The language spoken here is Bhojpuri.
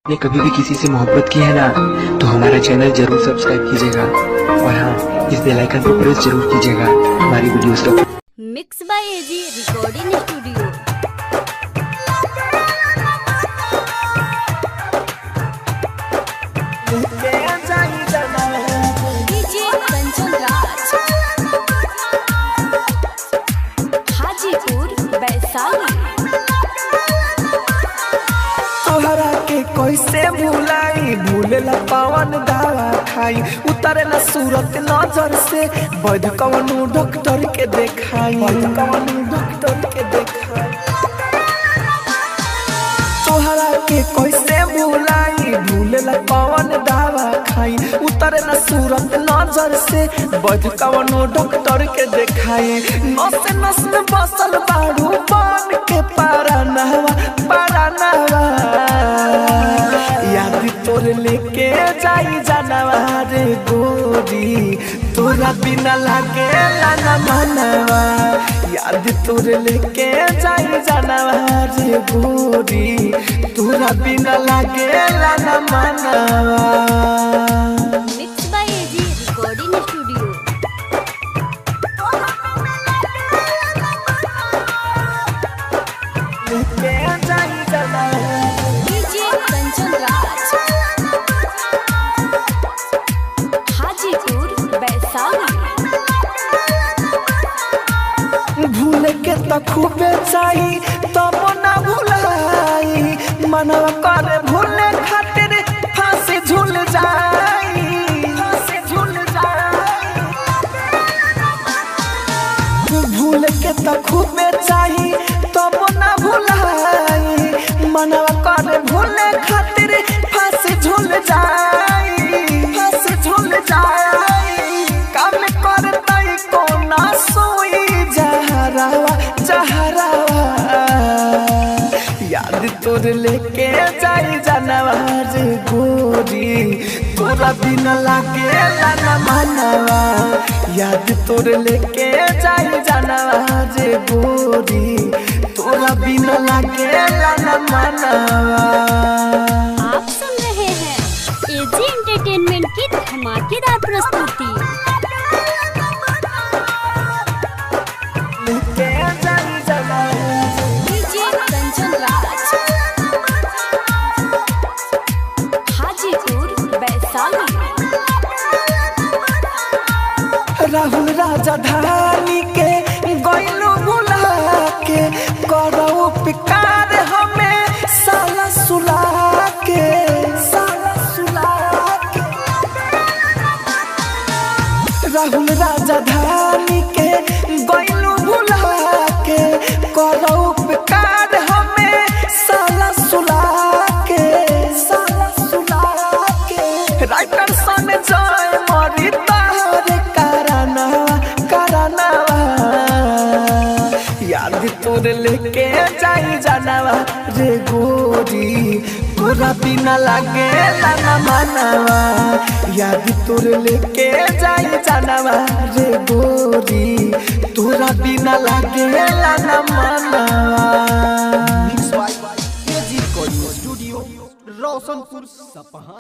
ने कभी भी किसी से मोहब्बत की है ना, तो हमारा चैनल जरूर सब्सक्राइब कीजिएगा और हाँ, इस बेल आइकन को प्रेस जरूर कीजिएगा हमारी वीडियोस को। Mix by AG recording studio. DJ Kanchan Raj, Hajipur Vaishali. तोहरा के कैसे भुलाई, भूलेला पवन दवा खाई, उतरेला सूरत नजर से, वैध कवनो डॉक्टर के देखाई, तोहरा के कैसे भुलाई, भूलेला पवन दवा खाई, उतरेला सूरत नजर से, वैध कवनो डॉक्टर के देखाई। नस नस में बसल बारू बन के पारा नहवा याद तोर लेके जाई जानवा रे गोरी, तोरा बिना लागे लाना मनवा। याद तोर लेके जाई जानवा रे गोरी, तोरा बिना लागे लाना मनवा। Mix by AG recording studio. DJ Kanchan Raj, Hajipur Vaishali. भूल के तो खूबे चाही तब ना भुलाई, मनवा करे भूले खातिर फांसी झूल जाई, भूल के तो खूबे चाही तब ना भुलाई, मनवा करे भूले खातिर फांसी झूल जाई, काम करतई कोना सोई जहरावा। याद तोर लेके जाई जानवा रे गोरी, तोरा बिना लागे लाना मनवा। याद तोर लेके जाई जानवा रे गोरी, तोरा बिना लागे लाना मनवा। आप सुन रहे हैं एजी एंटरटेनमेंट की धमाकेदार प्रस्तुति। डीजे कंचन राज, हाजीपुर वैशाली। राहुल राजधानी के गइलो भुला के, करो उपकार हमें साला सुला के, राहुल राजधानी के गइलो भुला के, करो उपकार हमें साला सुला के, राइटर सन जय मरी तारे कराना। याद तोर लेके जाई जानवा रे गोरी, तोरा बिना लागे लाना मनवा। याद तोर लेके जाई जानवा रे गोरी, तोरा बिना लागे लाना मनवा। स्टूडियो रोशनपुर सपहा।